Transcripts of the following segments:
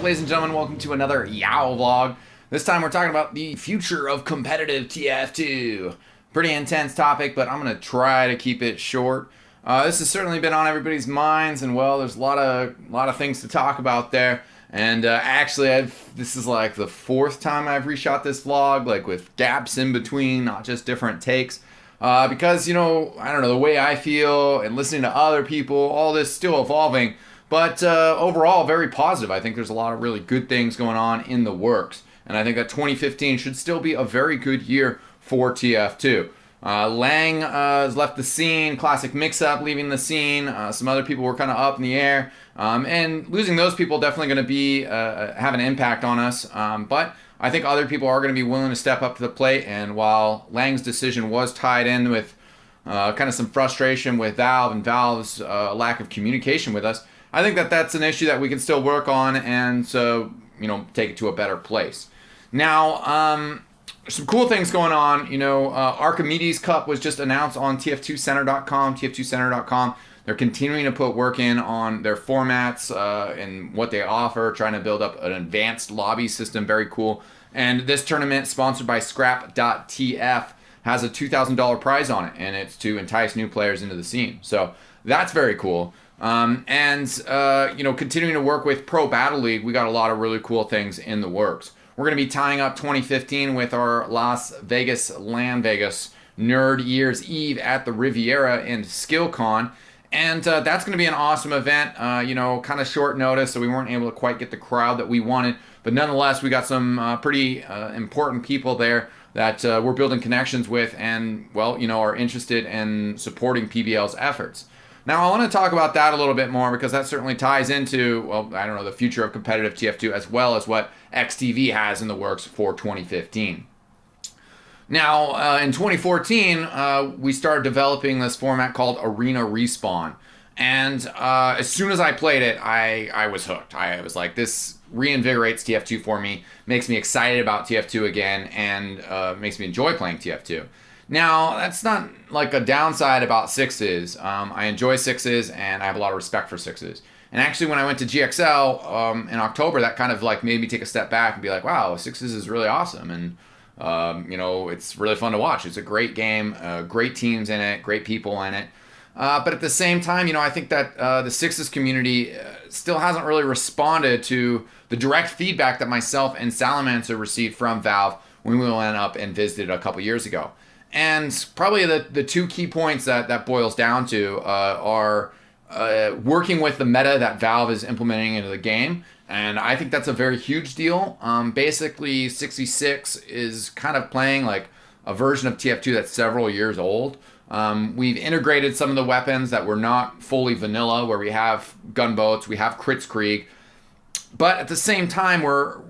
ladies and gentlemen? Welcome to another YAOOOO vlog. This time we're talking about the future of competitive TF2. Pretty intense topic, but I'm going to try to keep it short. This has certainly been on everybody's minds, and well, there's a lot of things to talk about there. And actually, this is like the fourth time I've reshot this vlog, like with gaps in between, not just different takes. Because, I don't know, the way I feel and listening to other people, all this still evolving. But overall, very positive. I think there's a lot of really good things going on in the works. And I think that 2015 should still be a very good year for TF2. Lang has left the scene, Classic Mix-Up leaving the scene, some other people were kind of up in the air. And losing those people definitely going to be have an impact on us. But I think other people are going to be willing to step up to the plate. And while Lang's decision was tied in with kind of some frustration with Valve and Valve's lack of communication with us, I think that that's an issue that we can still work on and so, take it to a better place. Now, some cool things going on. Archimedes Cup was just announced on TF2Center.com. TF2Center.com. They're continuing to put work in on their formats and what they offer, trying to build up an advanced lobby system. Very cool. And this tournament, sponsored by Scrap.tf, has a $2,000 prize on it, and it's to entice new players into the scene. So that's very cool. Continuing to work with Pro Battle League, we got a lot of really cool things in the works. We're going to be tying up 2015 with our Las Vegas Nerd Year's Eve at the Riviera and SkillCon. And that's going to be an awesome event, kind of short notice, so we weren't able to quite get the crowd that we wanted. But nonetheless, we got some pretty important people there that we're building connections with and, are interested in supporting PBL's efforts. Now, I want to talk about that a little bit more because that certainly ties into, the future of competitive TF2 as well as what XTV has in the works for 2015. Now, in 2014, we started developing this format called Arena Respawn. And as soon as I played it, I was hooked. I was like, this reinvigorates TF2 for me, makes me excited about TF2 again, and makes me enjoy playing TF2. Now, that's not like a downside about sixes. I enjoy sixes, and I have a lot of respect for sixes. And actually, when I went to GXL in October, that kind of like made me take a step back and be like, wow, sixes is really awesome. And, it's really fun to watch. It's a great game, great teams in it, great people in it. But at the same time, I think that the sixes community still hasn't really responded to the direct feedback that myself and Salamancer received from Valve when we went up and visited a couple years ago. And probably the two key points that boils down to are working with the meta that Valve is implementing into the game. And I think that's a very huge deal. Basically, 6v6 is kind of playing like a version of TF2 that's several years old. We've integrated some of the weapons that were not fully vanilla, where we have gunboats, we have Kritzkrieg. But at the same time, we're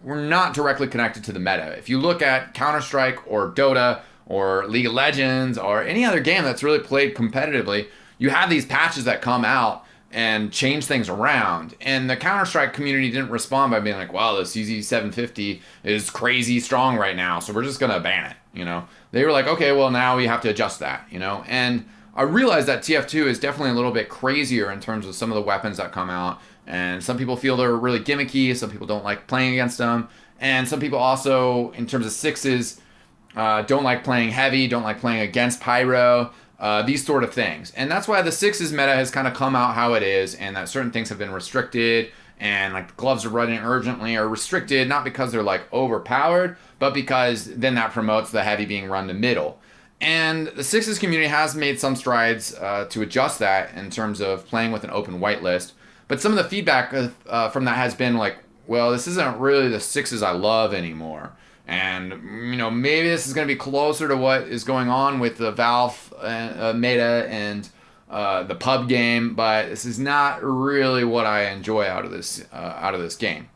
not directly connected to the meta. If you look at Counter-Strike or Dota, or League of Legends, or any other game that's really played competitively, you have these patches that come out and change things around. And the Counter-Strike community didn't respond by being like, wow, the CZ750 is crazy strong right now, so we're just going to ban it, They were like, okay, well, now we have to adjust that, And I realized that TF2 is definitely a little bit crazier in terms of some of the weapons that come out. And some people feel they're really gimmicky, some people don't like playing against them. And some people also, in terms of sixes, don't like playing heavy, don't like playing against pyro, these sort of things. And that's why the sixes meta has kind of come out how it is, and that certain things have been restricted, and like the gloves are running urgently are restricted, not because they're like overpowered, but because then that promotes the heavy being run to middle. And the sixes community has made some strides to adjust that in terms of playing with an open whitelist. But some of the feedback from that has been like, well, this isn't really the sixes I love anymore. And, maybe this is going to be closer to what is going on with the Valve meta and the pub game, but this is not really what I enjoy out of this game.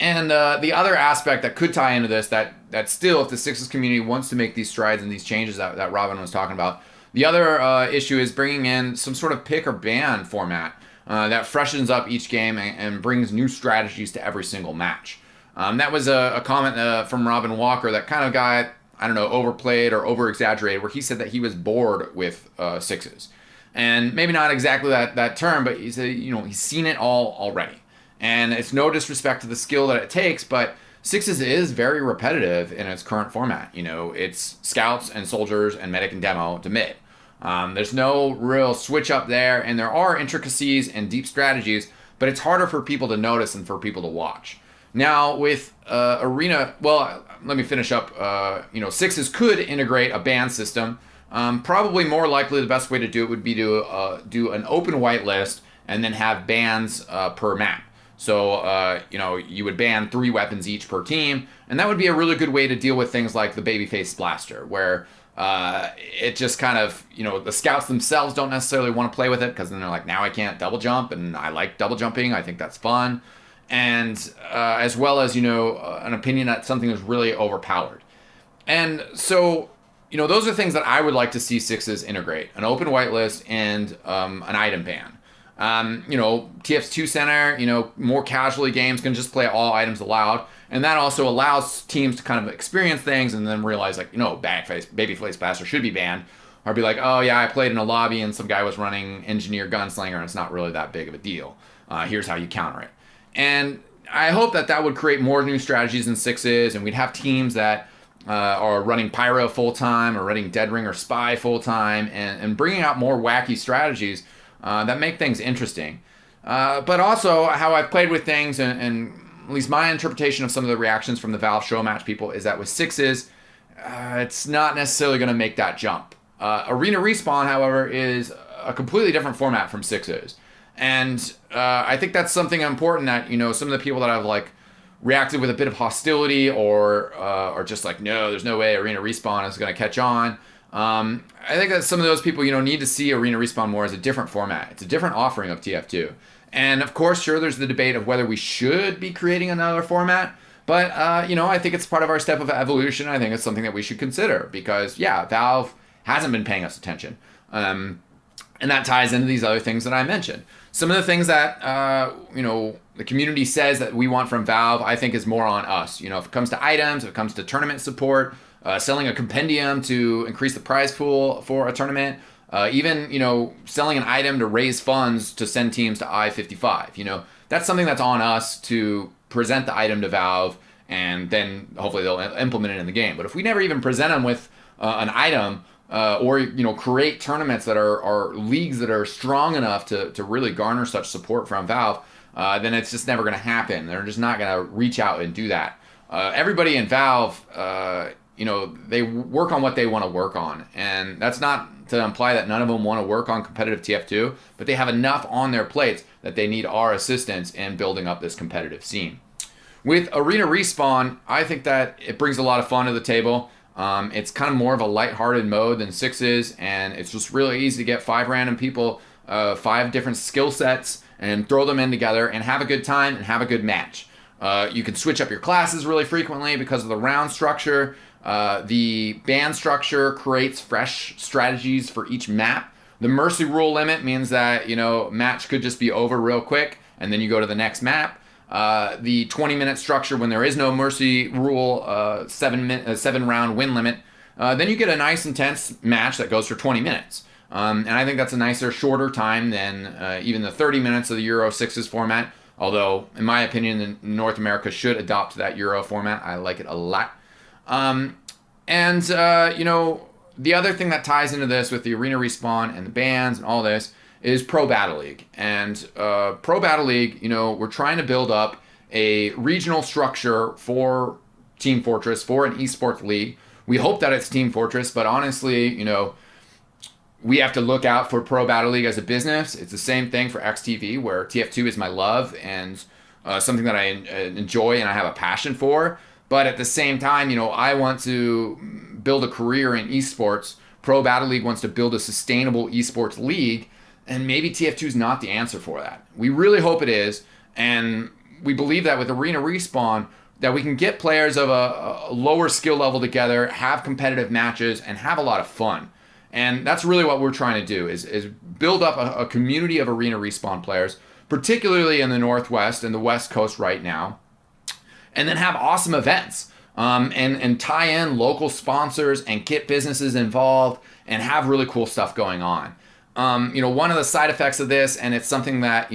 And the other aspect that could tie into this, that still, if the sixes community wants to make these strides and these changes that Robin was talking about, the other issue is bringing in some sort of pick or ban format that freshens up each game and brings new strategies to every single match. That was a comment from Robin Walker that kind of got, overplayed or over-exaggerated, where he said that he was bored with sixes. And maybe not exactly that term, but he said, he's seen it all already. And it's no disrespect to the skill that it takes, but Sixes is very repetitive in its current format. It's scouts and soldiers and medic and demo to mid. There's no real switch up there, and there are intricacies and deep strategies, but it's harder for people to notice and for people to watch. Now with Arena, well, let me finish up. Sixes could integrate a ban system. Probably more likely the best way to do it would be to do an open whitelist and then have bans per map. So, you would ban 3 weapons each per team, and that would be a really good way to deal with things like the Babyface Blaster, where it just kind of, the scouts themselves don't necessarily want to play with it, because then they're like, now I can't double jump, and I like double jumping, I think that's fun. And as well as, an opinion that something is really overpowered. And so, those are things that I would like to see Sixes integrate: an open whitelist and an item ban. TF2 Center, more casually games can just play all items allowed. And that also allows teams to kind of experience things and then realize, like, Babyface Blaster should be banned. Or be like, oh yeah, I played in a lobby and some guy was running Engineer Gunslinger and it's not really that big of a deal. Here's how you counter it. And I hope that would create more new strategies in Sixes, and we'd have teams that are running Pyro full-time or running Dead Ring or Spy full-time and bringing out more wacky strategies that make things interesting. But also, how I've played with things, and at least my interpretation of some of the reactions from the Valve show match people, is that with Sixes, it's not necessarily going to make that jump. Arena Respawn, however, is a completely different format from Sixes. And I think that's something important that, some of the people that have, reacted with a bit of hostility or just like, no, there's no way Arena Respawn is going to catch on. I think that some of those people, need to see Arena Respawn more as a different format. It's a different offering of TF2. And of course, sure, there's the debate of whether we should be creating another format. But, I think it's part of our step of evolution. I think it's something that we should consider because, yeah, Valve hasn't been paying us attention. And that ties into these other things that I mentioned. Some of the things that, the community says that we want from Valve, I think is more on us. If it comes to items, if it comes to tournament support, selling a compendium to increase the prize pool for a tournament, even, selling an item to raise funds to send teams to I-55. That's something that's on us to present the item to Valve, and then hopefully they'll implement it in the game. But if we never even present them with an item, or create tournaments that are leagues that are strong enough to really garner such support from Valve, then it's just never going to happen. They're just not going to reach out and do that. Everybody in Valve, they work on what they want to work on, and that's not to imply that none of them want to work on competitive TF2, but they have enough on their plates that they need our assistance in building up this competitive scene. With Arena Respawn, I think that it brings a lot of fun to the table. It's kind of more of a lighthearted mode than Sixes, and it's just really easy to get 5 random people, 5 different skill sets, and throw them in together and have a good time and have a good match. You can switch up your classes really frequently because of the round structure. The ban structure creates fresh strategies for each map. The mercy rule limit means that, match could just be over real quick, and then you go to the next map. The 20-minute structure, when there is no mercy rule, 7-round win limit, then you get a nice intense match that goes for 20 minutes. And I think that's a nicer, shorter time than even the 30 minutes of the Euro 6's format. Although, in my opinion, North America should adopt that Euro format. I like it a lot. The other thing that ties into this with the Arena Respawn and the bans and all this is Pro Battle League. And Pro Battle League, we're trying to build up a regional structure for Team Fortress, for an esports league. We hope that it's Team Fortress, but honestly, we have to look out for Pro Battle League as a business. It's the same thing for XTV, where TF2 is my love and something that I enjoy and I have a passion for. But at the same time, I want to build a career in esports. Pro Battle League wants to build a sustainable esports league, and maybe TF2 is not the answer for that. We really hope it is, and we believe that with Arena Respawn, that we can get players of a lower skill level together, have competitive matches, and have a lot of fun. And that's really what we're trying to do, is build up a community of Arena Respawn players, particularly in the Northwest and the West Coast right now, and then have awesome events and tie in local sponsors and get businesses involved and have really cool stuff going on. One of the side effects of this, and it's something that,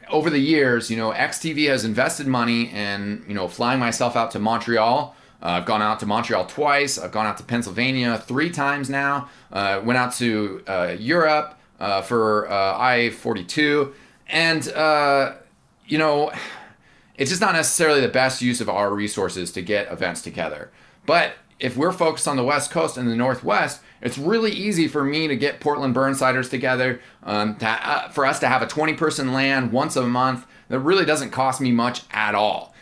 over the years, XTV has invested money in, flying myself out to Montreal. I've gone out to Montreal twice. I've gone out to Pennsylvania 3 times now. Went out to Europe for I-42. And, it's just not necessarily the best use of our resources to get events together. But if we're focused on the West Coast and the Northwest, it's really easy for me to get Portland Burnsiders together, for us to have a 20-person LAN once a month that really doesn't cost me much at all.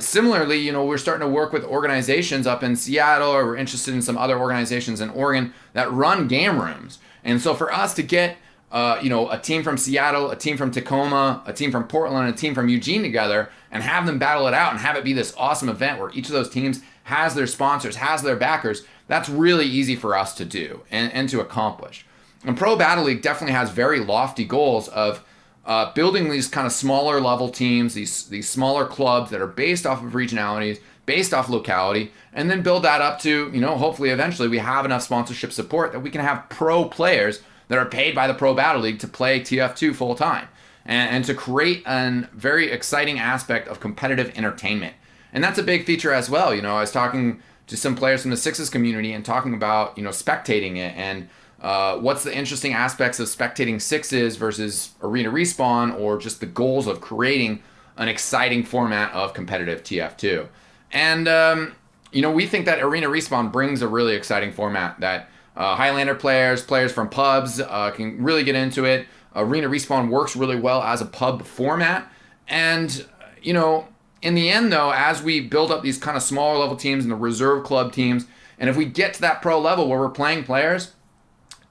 Similarly, we're starting to work with organizations up in Seattle, or we're interested in some other organizations in Oregon that run game rooms. And so for us to get a team from Seattle, a team from Tacoma, a team from Portland, and a team from Eugene together and have them battle it out and have it be this awesome event where each of those teams has their sponsors, has their backers, that's really easy for us to do and to accomplish. And Pro Battle League definitely has very lofty goals of building these kind of smaller level teams, these smaller clubs that are based off of regionalities, based off locality, and then build that up to, hopefully eventually we have enough sponsorship support that we can have pro players that are paid by the Pro Battle League to play TF2 full time and to create a very exciting aspect of competitive entertainment. And that's a big feature as well. I was talking to some players from the Sixes community and talking about, spectating it and what's the interesting aspects of spectating Sixes versus Arena Respawn, or just the goals of creating an exciting format of competitive TF2. And, we think that Arena Respawn brings a really exciting format that Highlander players from pubs can really get into it. Arena Respawn works really well as a pub format. And, in the end, though, as we build up these kind of smaller level teams and the reserve club teams, and if we get to that pro level where we're playing players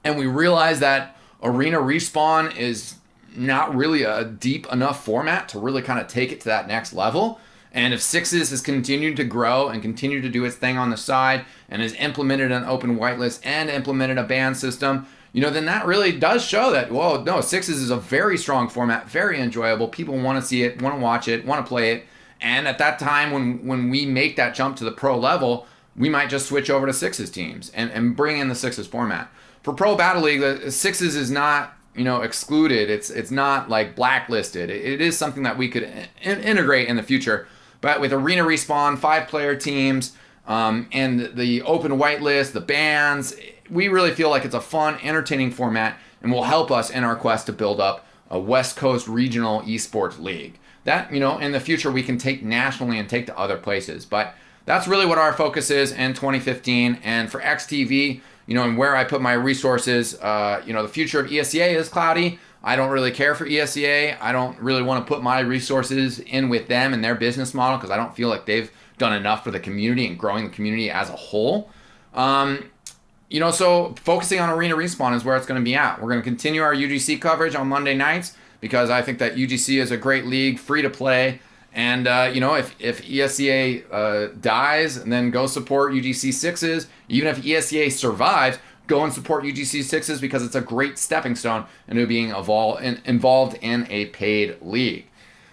and we realize that Arena Respawn is not really a deep enough format to really kind of take it to that next level, and if Sixes has continued to grow and continue to do its thing on the side and has implemented an open whitelist and implemented a ban system, then that really does show that, whoa, no, Sixes is a very strong format, very enjoyable. People want to see it, want to watch it, want to play it. And at that time, when we make that jump to the pro level, we might just switch over to Sixes teams and bring in the Sixes format. For Pro Battle League, the Sixes is not, excluded. It's not like blacklisted. It is something that we could integrate in the future. But with Arena Respawn, 5-player teams, and the open whitelist, the bans, we really feel like it's a fun, entertaining format and will help us in our quest to build up a West Coast regional esports league. That, in the future we can take nationally and take to other places. But that's really what our focus is in 2015. And for XTV, and where I put my resources, the future of ESEA is cloudy. I don't really care for ESEA. I don't really want to put my resources in with them and their business model because I don't feel like they've done enough for the community and growing the community as a whole. So focusing on Arena Respawn is where it's going to be at. We're going to continue our UGC coverage on Monday nights because I think that UGC is a great league, free to play. And, if ESEA dies, and then go support UGC Sixes. Even if ESEA survives, go and support UGC Sixes because it's a great stepping stone into being involved in a paid league.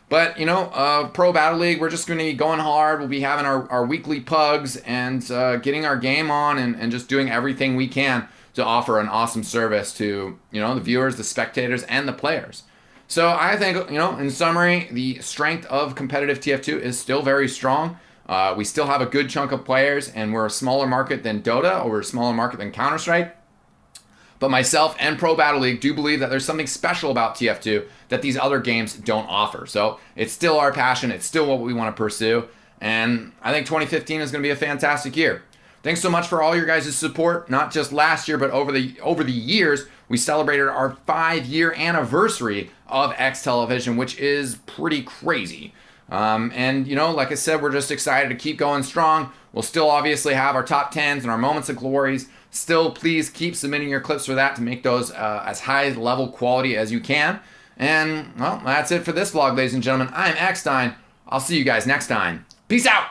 But, Pro Battle League, we're just going to be going hard. We'll be having our weekly pugs and getting our game on and just doing everything we can to offer an awesome service to, the viewers, the spectators, and the players. So I think, in summary, the strength of competitive TF2 is still very strong. We still have a good chunk of players, and we're a smaller market than Dota, or we're a smaller market than Counter-Strike. But myself and Pro Battle League do believe that there's something special about TF2 that these other games don't offer. So it's still our passion. It's still what we want to pursue. And I think 2015 is going to be a fantastic year. Thanks so much for all your guys' support, not just last year, but over the years. We celebrated our 5-year anniversary of X Television, which is pretty crazy. And, like I said, we're just excited to keep going strong. We'll still obviously have our top 10s and our moments of glories. Still, please keep submitting your clips for that to make those as high level quality as you can. And, well, that's it for this vlog, ladies and gentlemen. I'm eXtine. I'll see you guys next time. Peace out!